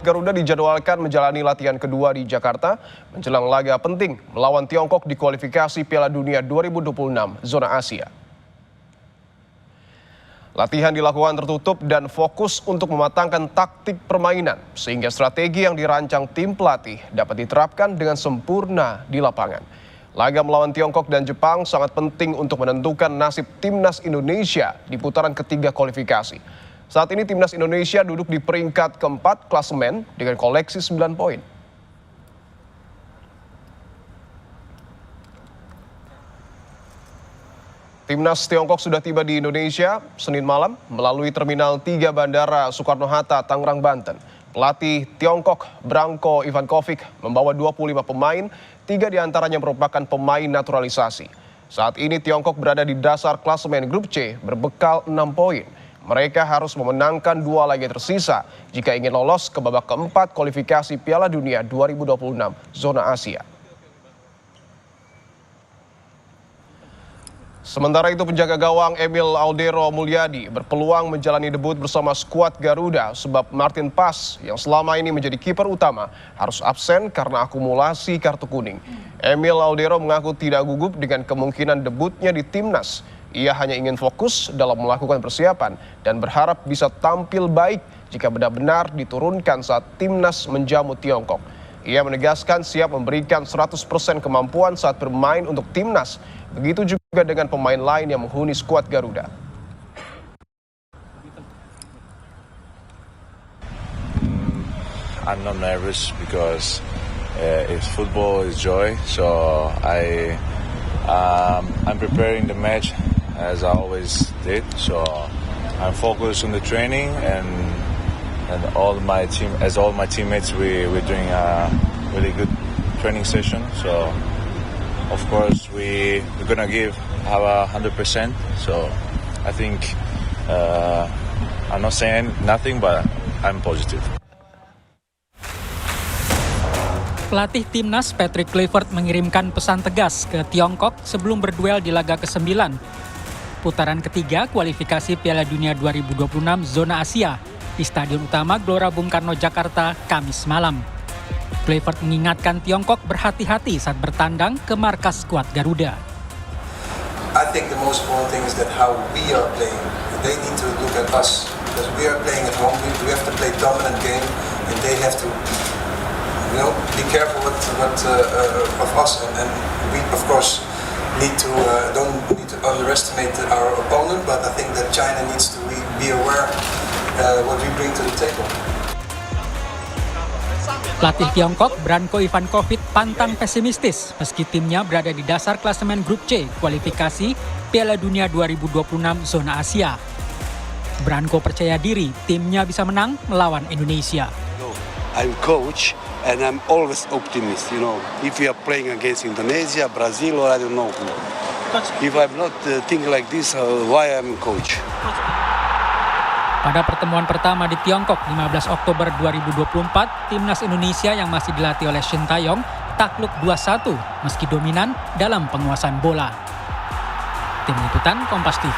Garuda dijadwalkan menjalani latihan kedua di Jakarta menjelang laga penting melawan Tiongkok di kualifikasi Piala Dunia 2026 zona Asia. Latihan dilakukan tertutup dan fokus untuk mematangkan taktik permainan sehingga strategi yang dirancang tim pelatih dapat diterapkan dengan sempurna di lapangan. Laga melawan Tiongkok dan Jepang sangat penting untuk menentukan nasib timnas Indonesia di putaran ketiga kualifikasi. Saat ini timnas Indonesia duduk di peringkat keempat klasemen dengan koleksi 9 poin. Timnas Tiongkok sudah tiba di Indonesia Senin malam melalui Terminal 3 Bandara Soekarno-Hatta, Tangerang, Banten. Pelatih Tiongkok Branko Ivankovic membawa 25 pemain, 3 diantaranya merupakan pemain naturalisasi. Saat ini Tiongkok berada di dasar klasemen grup C berbekal 6 poin. Mereka harus memenangkan 2 laga tersisa jika ingin lolos ke babak keempat kualifikasi Piala Dunia 2026 zona Asia. Sementara itu penjaga gawang Emil Audero Mulyadi berpeluang menjalani debut bersama skuad Garuda sebab Martin Pas yang selama ini menjadi kiper utama harus absen karena akumulasi kartu kuning. Emil Audero mengaku tidak gugup dengan kemungkinan debutnya di timnas. Ia hanya ingin fokus dalam melakukan persiapan dan berharap bisa tampil baik jika benar-benar diturunkan saat timnas menjamu Tiongkok. Ia menegaskan siap memberikan 100% kemampuan saat bermain untuk timnas. Begitu juga dengan pemain lain yang menghuni skuad Garuda. I'm not nervous because it's football, it's joy. So I'm preparing the match as I always did. So I'm focused on the training and all my teammates we're doing a really good training session. So of course we're gonna give our 100%. So I think I'm not saying nothing, but I'm positive. Pelatih timnas Patrick Kluivert mengirimkan pesan tegas ke Tiongkok sebelum berduel di laga ke-9. Putaran ketiga kualifikasi Piala Dunia 2026 zona Asia di Stadion Utama Gelora Bung Karno, Jakarta, Kamis malam. Kluivert mengingatkan Tiongkok berhati-hati saat bertandang ke markas skuad Garuda. I think the most important thing is that how we are playing. They need to look at us because we are playing at home. We have to play dominant game, and they have to, be careful of us. And we, of course, don't need to underestimate our opponent. But I think that China needs to be aware what we bring to the table. Pelatih Tiongkok Branko Ivankovic pantang pesimistis meski timnya berada di dasar klasemen grup C kualifikasi Piala Dunia 2026 zona Asia. Branko percaya diri timnya bisa menang melawan Indonesia. I'm coach and I'm always optimist. If we are playing against Indonesia, Brazil, or I don't know who. If I'm not thinking like this, why I'm coach? Pada pertemuan pertama di Tiongkok 15 Oktober 2024, timnas Indonesia yang masih dilatih oleh Shin Tae-yong takluk 2-1 meski dominan dalam penguasaan bola. Tim Liputan Kompas TV.